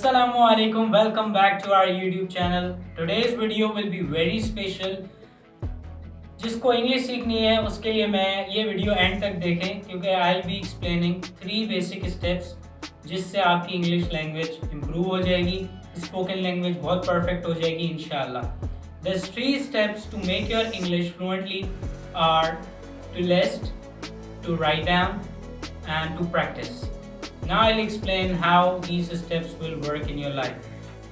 Assalamualaikum, welcome back to our YouTube channel. Today's video will be very special. जिसको English सीखनी है उसके लिए मैं ये वीडियो एंड तक देखें क्योंकि I will be explaining 3 basic steps जिससे आपकी इंग्लिश लैंग्वेज इम्प्रूव हो जाएगी, स्पोकन लैंग्वेज बहुत परफेक्ट हो जाएगी इंशाल्लाह. The 3 steps to make your English fluently are to list, to write down and to practice. Now I'll explain how these steps will work in your life.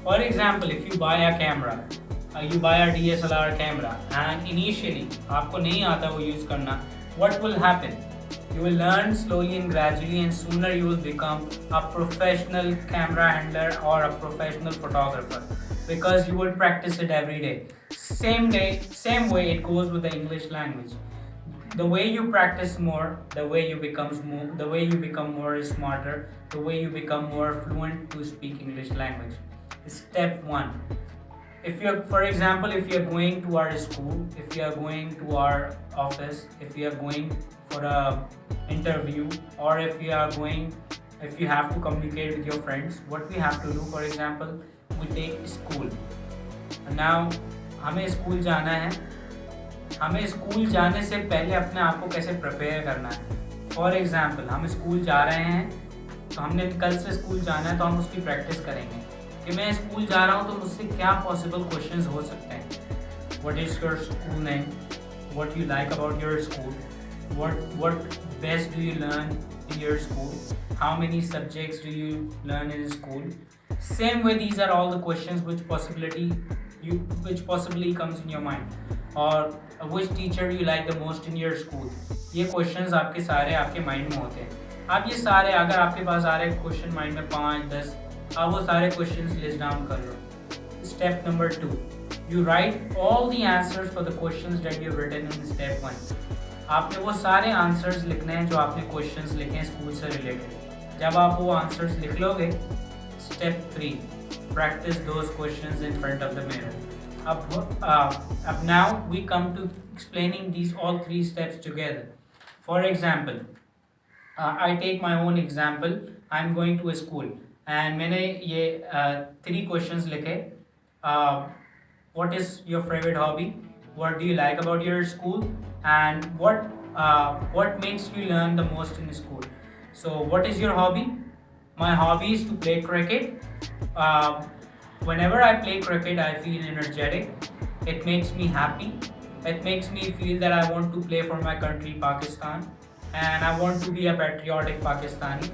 For example, if you buy a camera, you buy a DSLR camera and initially आपको नहीं आता वो use करना, what will happen? You will learn slowly and gradually and sooner you will become a professional camera handler or a professional photographer because you will practice it every day. Same way it goes with the English language. The way you practice more, the way you become more smarter, the way you become more fluent to speak English language. Step 1. For example, if you're going to our school, if you are going to our office, if you are going for a interview, or if you have to communicate with your friends, what we have to do, for example, we take school. Now, हमें school जाना है. हमें school जाने से पहले अपने आप को कैसे प्रिपेयर करना है. फॉर एग्जाम्पल, हम स्कूल जा रहे हैं तो हमने कल से स्कूल जाना है तो हम उसकी प्रैक्टिस करेंगे कि मैं स्कूल जा रहा हूँ तो मुझसे क्या पॉसिबल क्वेश्चंस हो सकते हैं. What is your school name, what you like about your school, what best do you learn in your school, how many subjects do you learn in school. Same way, these are all the questions which possibly comes in your mind. Or which teacher you like the most in your school. ये questions आपके सारे आपके mind में होते हैं. आप ये सारे, अगर आपके पास आ रहे question mind में 5-10, आप वो सारे questions list down कर लो. Step number 2. You write all the answers for the questions that you've written in step 1. आपने वो सारे answers लिखने हैं जो आपने questions लिखे हैं स्कूल से related. जब आप वो answers लिख लोगे, Step 3. Practice those questions in front of the mirror. Up now we come to explaining these all 3 steps together. For example, I take my own example. I'm going to a school and मैंने ये 3 questions लिखे. What is your favorite hobby? What do you like about your school? And what makes you learn the most in school? So what is your hobby? My hobby is to play cricket. Whenever I play cricket, I feel energetic. It makes me happy. It makes me feel that I want to play for my country, Pakistan, and I want to be a patriotic Pakistani.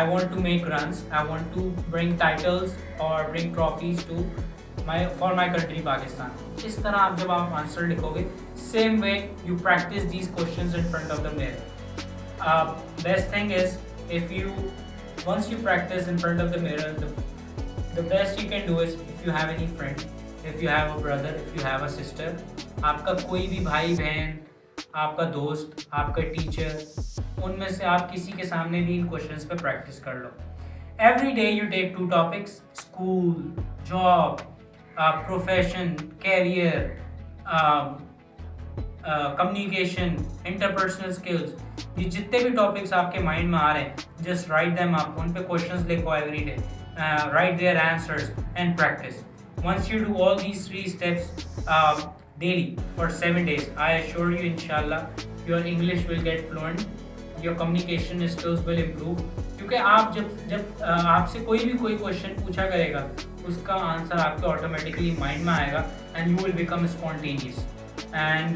I want to make runs. I want to bring titles or bring trophies for my country, Pakistan. इस तरह आप जब आप answer लिखोगे, same way you practice these questions in front of the mirror. Best thing is once you practice in front of the mirror, the best you can do is if you have any friend, if you have a brother, if you have a sister, आपका कोई भी भाई बहन, आपका दोस्त, आपका teacher, उनमें से आप किसी के सामने भी इन क्वेश्चंस पे प्रैक्टिस कर लो. Every day you take 2 topics: school, job, profession, career, communication, interpersonal skills. ये जितने भी टॉपिक्स आपके माइंड में आ रहे हैं, जस्ट राइट देम अप. उन पे क्वेश्चंस लिखो every day, write their answers and practice. Once you do all these 3 steps daily for 7 days, I assure you inshallah your English will get fluent, your communication skills will improve. क्योंकि आप जब आपसे कोई question पूछा करेगा, उसका answer आपके automatically mind में आएगा and you will become spontaneous. And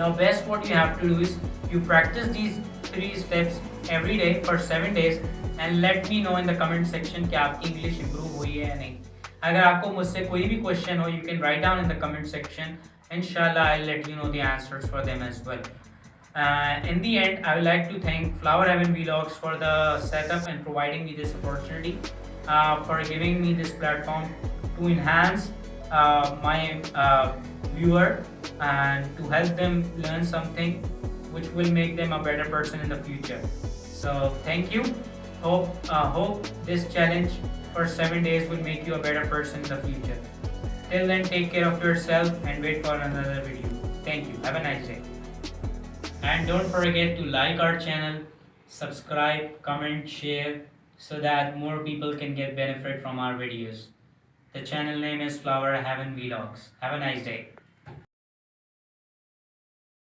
now best what you have to do is you practice these 3 steps every day for 7 days and let me know in the comment section कि आपकी English improve हुई है या नहीं. अगर आपको मुझसे कोई भी क्वेश्चन हो, you can write down in the comment section. Inshallah I'll let you know the answers for them as well. In the end, I would like to thank Flower Heaven Vlogs for the setup and providing me this opportunity, for giving me this platform to enhance my viewer and to help them learn something which will make them a better person in the future. So thank you. Hope this challenge for 7 days will make you a better person in the future. Till then, take care of yourself and wait for another video. Thank you. Have a nice day. And don't forget to like our channel, subscribe, comment, share, so that more people can get benefit from our videos. The channel name is Flower Heaven Vlogs. Have a nice day.